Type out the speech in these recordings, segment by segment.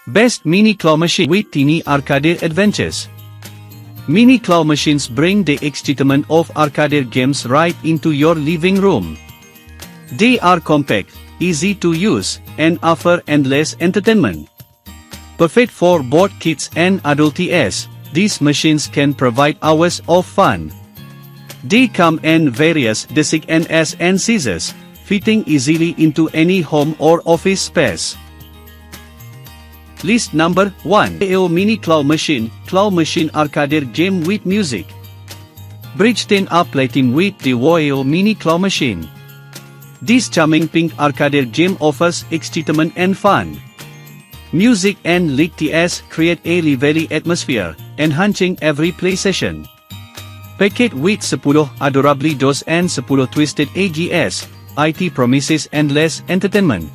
Best mini claw machine with teeny arcade adventures. Mini claw machines bring the excitement of arcade games right into your living room. They are compact, easy to use, and offer endless entertainment. Perfect for both kids and adults, these machines can provide hours of fun. They come in various designs and sizes, fitting easily into any home or office space. List number 1. EO Mini Claw Machine Arcade Game with Music. Bridge 10 up lighting with the EO Mini Claw Machine. This charming pink arcade game offers excitement and fun. Music and lights create a lively atmosphere, enhancing every play session. Packed with 10 adorably dos and 10 twisted AGS, it promises endless entertainment.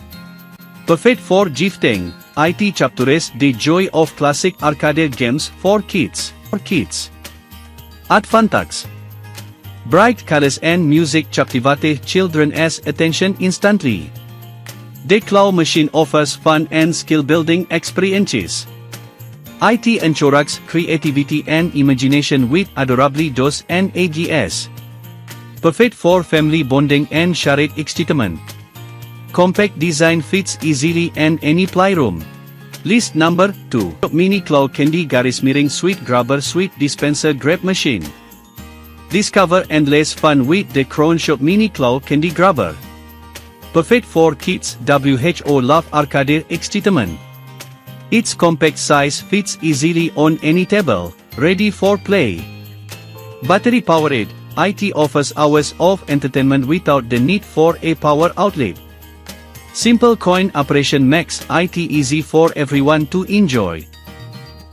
Perfect for gifting, it captures the joy of classic arcade games for kids. Advantages. Bright colors and music captivate children's attention instantly. The claw machine offers fun and skill-building experiences. It encourages creativity and imagination with adorably dos and AGS. Perfect for family bonding and shared excitement. Compact design fits easily in any playroom. List number 2. Mini Claw Candy Garis Miring Sweet Grabber Sweet Dispenser Grab Machine. Discover endless fun with the Crown Shop Mini Claw Candy Grabber. Perfect for kids who love arcade excitement. Its compact size fits easily on any table, ready for play. Battery powered, it offers hours of entertainment without the need for a power outlet. Simple coin operation makes it easy for everyone to enjoy.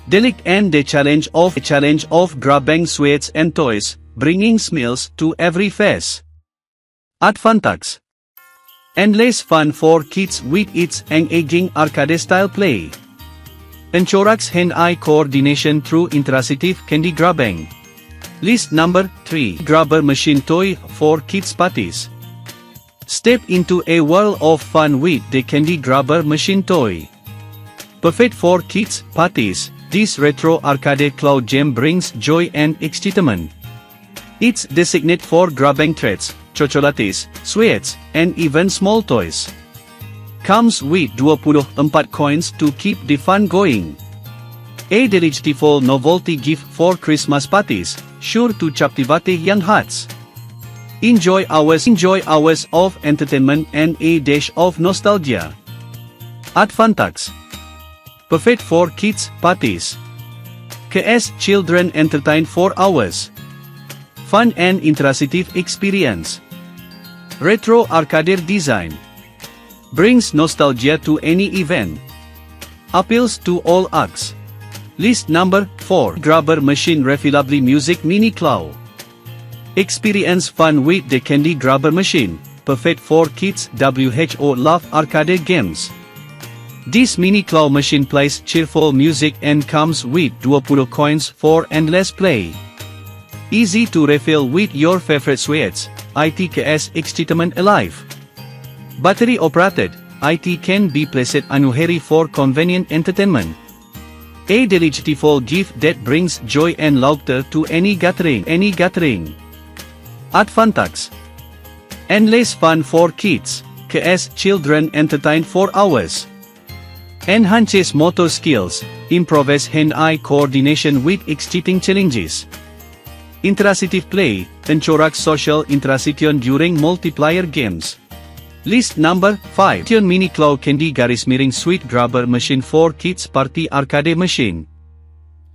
Delight and the challenge of grabbing sweets and toys, bringing smiles to every face. Advantages. Endless fun for kids with its engaging arcade-style play. Encourages hand-eye coordination through interactive candy grabbing. List number 3. Grabber Machine Toy for Kids Parties. Step into a world of fun with the Candy Grabber Machine Toy. Perfect for kids' parties, this retro arcade claw gem brings joy and excitement. It's designated for grabbing treats, chocolates, sweets, and even small toys. Comes with 24 coins to keep the fun going. A delightful novelty gift for Christmas parties, sure to captivate young hearts. Enjoy hours of entertainment and a dash of nostalgia. Advantages. Perfect for kids' parties. KS children entertain for hours. Fun and interactive experience. Retro arcade design. Brings nostalgia to any event. Appeals to all ages. List number 4. Grabber Machine Refillably Music Mini Claw. Experience fun with the Candy Grabber Machine, perfect for kids who love arcade games. This mini claw machine plays cheerful music and comes with 20 coins for endless play. Easy to refill with your favorite sweets, it keeps excitement alive. Battery operated, it can be placed anywhere for convenient entertainment. A delightful gift that brings joy and laughter to any gathering. Advantages. Endless fun for kids, KS children entertain for hours. Enhances motor skills, improves hand-eye coordination with exciting challenges. Interactive play, encourages social interaction during multiplayer games. List number 5. Trintion Mini Claw Candy Garis Miring Sweet Grabber Machine for Kids Party Arcade Machine.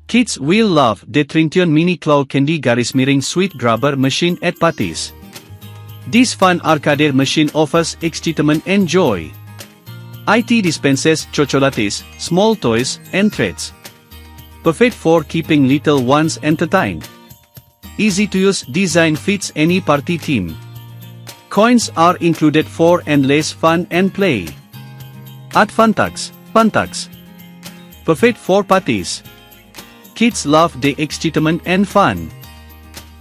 Kids will love the Trintion Mini Claw Candy Garis Miring Sweet Grabber Machine at parties. This fun arcade machine offers excitement and joy. It dispenses chocolates, small toys, and treats. Perfect for keeping little ones entertained. Easy to use design fits any party theme. Coins are included for endless fun and play. Advantages. Perfect for parties. Kids love the excitement and fun.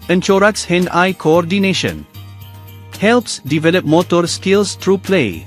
Encourages hand-eye coordination. Helps develop motor skills through play.